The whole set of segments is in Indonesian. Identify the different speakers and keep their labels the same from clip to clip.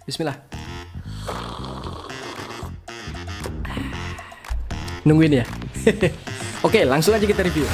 Speaker 1: Bismillah. Nungguin ya. Oke, langsung aja kita review.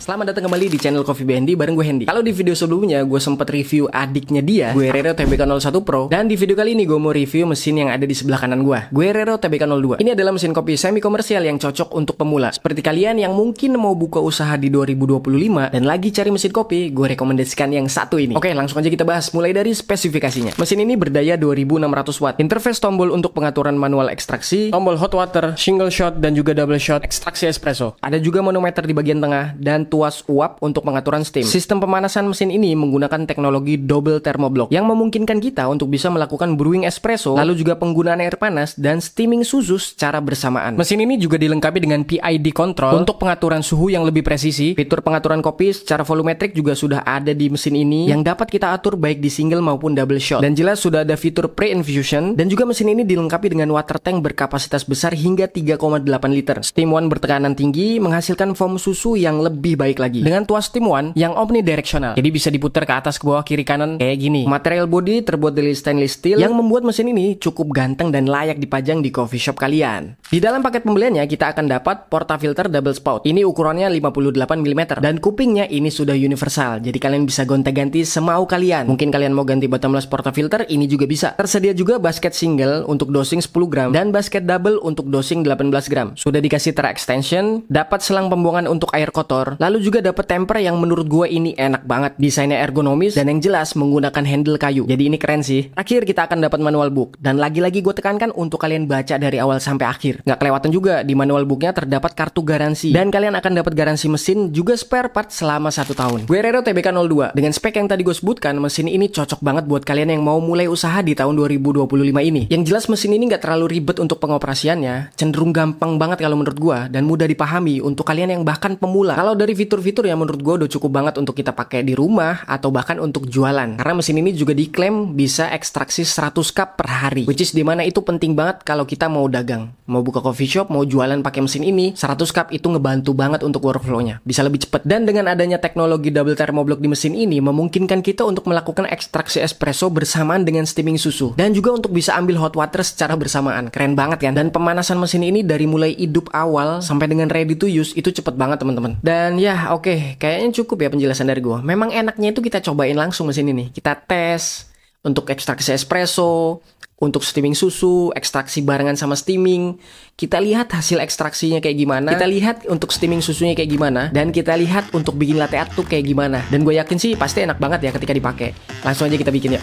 Speaker 1: Selamat datang kembali di channel Coffee BND bareng gue Hendy. Kalau di video sebelumnya gue sempat review adiknya dia, Guerrero TBK01 Pro, dan di video kali ini gue mau review mesin yang ada di sebelah kanan gue, Guerrero TBK02. Ini adalah mesin kopi semi komersial yang cocok untuk pemula. Seperti kalian yang mungkin mau buka usaha di 2025 dan lagi cari mesin kopi, gue rekomendasikan yang satu ini. Oke, langsung aja kita bahas mulai dari spesifikasinya. Mesin ini berdaya 2600 watt. Interface tombol untuk pengaturan manual ekstraksi, tombol hot water, single shot dan juga double shot ekstraksi espresso. Ada juga manometer di bagian tengah dan tuas uap untuk pengaturan steam. Sistem pemanasan mesin ini menggunakan teknologi double thermoblock yang memungkinkan kita untuk bisa melakukan brewing espresso, lalu juga penggunaan air panas dan steaming susu secara bersamaan. Mesin ini juga dilengkapi dengan PID control untuk pengaturan suhu yang lebih presisi. Fitur pengaturan kopi secara volumetrik juga sudah ada di mesin ini yang dapat kita atur baik di single maupun double shot. Dan jelas sudah ada fitur pre-infusion dan juga mesin ini dilengkapi dengan water tank berkapasitas besar hingga 3,8 liter. Steam one bertekanan tinggi menghasilkan foam susu yang lebih baik lagi. Dengan tuas Steam One yang omnidirectional, jadi bisa diputar ke atas, ke bawah, kiri, kanan kayak gini. Material body terbuat dari stainless steel yang membuat mesin ini cukup ganteng dan layak dipajang di coffee shop kalian. Di dalam paket pembeliannya kita akan dapat portafilter double spout. Ini ukurannya 58 mm dan kupingnya ini sudah universal. Jadi kalian bisa gonta-ganti semau kalian. Mungkin kalian mau ganti bottomless portafilter, ini juga bisa. Tersedia juga basket single untuk dosing 10 gram dan basket double untuk dosing 18 gram. Sudah dikasih tra extension, dapat selang pembuangan untuk air kotor, lalu juga dapat temper yang menurut gue ini enak banget. Desainnya ergonomis dan yang jelas menggunakan handle kayu. Jadi ini keren sih. Akhir kita akan dapat manual book. Dan lagi-lagi gue tekankan untuk kalian baca dari awal sampai akhir. Nggak kelewatan juga, di manual booknya terdapat kartu garansi. Dan kalian akan dapat garansi mesin juga spare part selama 1 tahun. Guerrero TBK02. Dengan spek yang tadi gue sebutkan, mesin ini cocok banget buat kalian yang mau mulai usaha di tahun 2025 ini. Yang jelas mesin ini nggak terlalu ribet untuk pengoperasiannya. Cenderung gampang banget kalau menurut gue. Dan mudah dipahami untuk kalian yang bahkan pemula. Kalau dari fitur-fitur yang menurut gue udah cukup banget untuk kita pakai di rumah atau bahkan untuk jualan. Karena mesin ini juga diklaim bisa ekstraksi 100 cup per hari, which is dimana itu penting banget kalau kita mau dagang, mau buka coffee shop, mau jualan pakai mesin ini. 100 cup itu ngebantu banget untuk workflow-nya, bisa lebih cepat. Dan dengan adanya teknologi double thermoblock di mesin ini memungkinkan kita untuk melakukan ekstraksi espresso bersamaan dengan steaming susu dan juga untuk bisa ambil hot water secara bersamaan. Keren banget kan? Dan pemanasan mesin ini dari mulai hidup awal sampai dengan ready to use itu cepet banget teman-teman. Dan ya oke, kayaknya cukup ya penjelasan dari gue. Memang enaknya itu kita cobain langsung mesin ini. Kita tes untuk ekstraksi espresso, untuk steaming susu, ekstraksi barengan sama steaming. Kita lihat hasil ekstraksinya kayak gimana. Kita lihat untuk steaming susunya kayak gimana. Dan kita lihat untuk bikin latte art tuh kayak gimana. Dan gue yakin sih pasti enak banget ya ketika dipakai. Langsung aja kita bikin ya.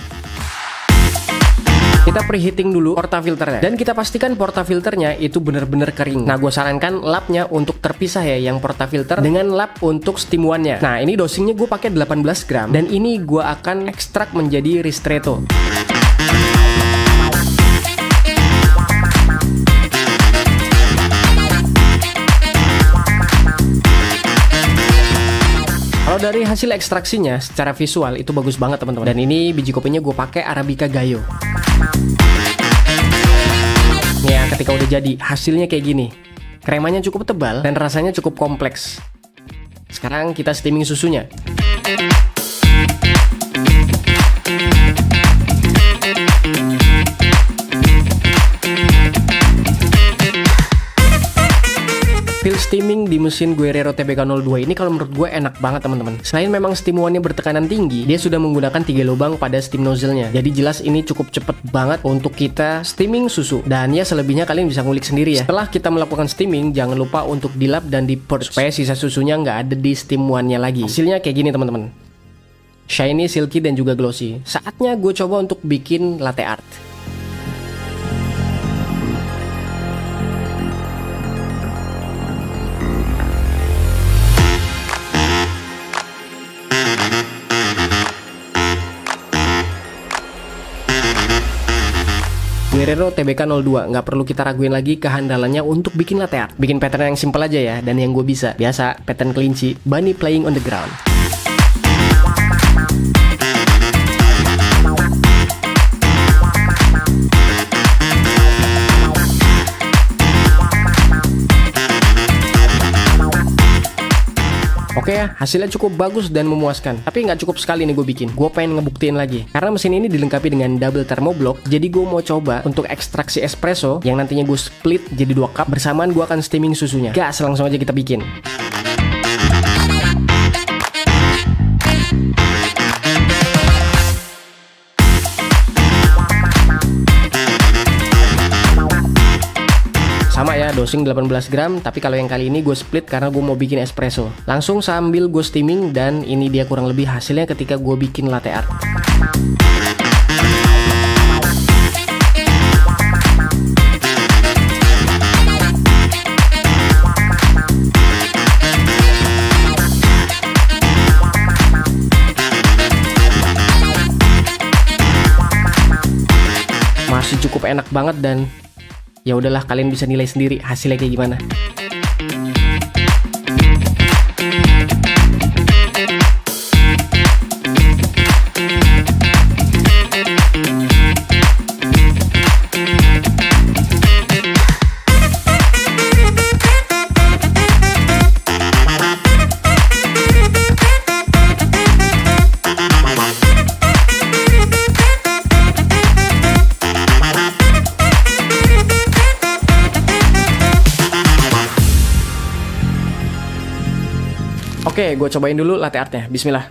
Speaker 1: Kita preheating dulu portafilternya dan kita pastikan portafilternya itu benar-benar kering. Nah, gue sarankan lapnya untuk terpisah ya, yang portafilter dengan lap untuk steam one-nya. Nah, ini dosingnya gue pakai 18 gram dan ini gue akan ekstrak menjadi ristretto. Kalau dari hasil ekstraksinya secara visual itu bagus banget teman-teman. Dan ini biji kopinya gue pakai Arabica Gayo. Ya, ketika udah jadi hasilnya kayak gini. Kremanya cukup tebal dan rasanya cukup kompleks. Sekarang kita steaming susunya. Feel steaming di mesin Guerrero TBK02 ini kalau menurut gue enak banget teman-teman. Selain memang steam one-nya bertekanan tinggi, dia sudah menggunakan 3 lubang pada steam nozzle-nya. Jadi jelas ini cukup cepet banget untuk kita steaming susu. Dan ya selebihnya kalian bisa ngulik sendiri ya. Setelah kita melakukan steaming, jangan lupa untuk dilap dan di-purge supaya sisa susunya nggak ada di steam one-nya lagi. Hasilnya kayak gini teman-teman. Shiny, silky, dan juga glossy. Saatnya gue coba untuk bikin latte art. Guerrero TBK02, nggak perlu kita raguin lagi kehandalannya untuk bikin latte art. Bikin pattern yang simple aja ya, dan yang gue bisa. Biasa, pattern kelinci, bunny playing on the ground. Oke ya, hasilnya cukup bagus dan memuaskan. Tapi nggak cukup sekali nih gue bikin. Gue pengen ngebuktiin lagi. Karena mesin ini dilengkapi dengan double thermoblock, jadi gue mau coba untuk ekstraksi espresso yang nantinya gue split jadi 2 cup. Bersamaan gue akan steaming susunya. Gas, langsung aja kita bikin. Sama ya, dosing 18 gram, tapi kalau yang kali ini gue split karena gue mau bikin espresso. Langsung sambil gue steaming, dan ini dia kurang lebih hasilnya ketika gue bikin latte art. Masih cukup enak banget, dan ya udahlah, kalian bisa nilai sendiri hasilnya kayak gimana. Oke, gue cobain dulu latte artnya. Bismillah.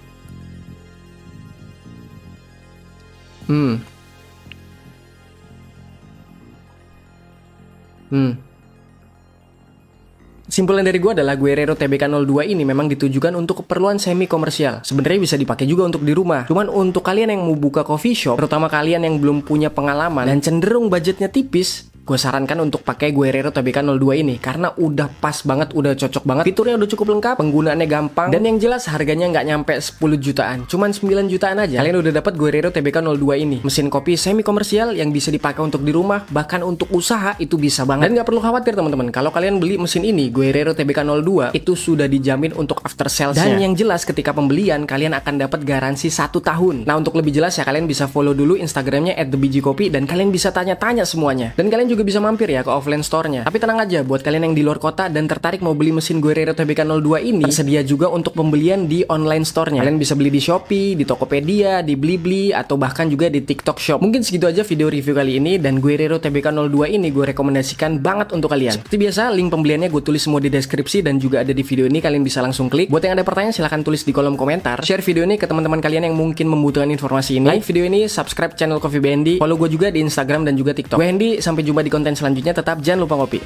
Speaker 1: Simpulan dari gue adalah Guerrero TBK02 ini memang ditujukan untuk keperluan semi komersial. Sebenarnya bisa dipakai juga untuk di rumah. Cuman untuk kalian yang mau buka coffee shop, terutama kalian yang belum punya pengalaman dan cenderung budgetnya tipis, gue sarankan untuk pakai Guerrero TBK02 ini karena udah pas banget, udah cocok banget. Fiturnya udah cukup lengkap, penggunaannya gampang, dan yang jelas harganya nggak nyampe 10 jutaan, cuman 9 jutaan aja. Kalian udah dapat Guerrero TBK02 ini. Mesin kopi semi komersial yang bisa dipakai untuk di rumah, bahkan untuk usaha itu bisa banget. Dan nggak perlu khawatir teman-teman, kalau kalian beli mesin ini Guerrero TBK02 itu sudah dijamin untuk after sales-nya. Dan yang jelas ketika pembelian kalian akan dapat garansi 1 tahun. Nah, untuk lebih jelas ya kalian bisa follow dulu Instagramnya @thebijikopi dan kalian bisa tanya-tanya semuanya. Dan kalian juga bisa mampir ya ke offline store-nya. Tapi tenang aja, buat kalian yang di luar kota dan tertarik mau beli mesin Guerrero TBK02 ini, tersedia juga untuk pembelian di online store-nya. Kalian bisa beli di Shopee, di Tokopedia, di Blibli, atau bahkan juga di TikTok Shop. Mungkin segitu aja video review kali ini, dan Guerrero TBK02 ini gue rekomendasikan banget untuk kalian. Seperti biasa, link pembeliannya gue tulis semua di deskripsi dan juga ada di video ini, kalian bisa langsung klik. Buat yang ada pertanyaan silahkan tulis di kolom komentar. Share video ini ke teman-teman kalian yang mungkin membutuhkan informasi ini. Like video ini, subscribe channel Coffee BND, follow gue juga di Instagram dan juga TikTok. Gue Hendy, sampai jumpa di konten selanjutnya. Tetap jangan lupa ngopi.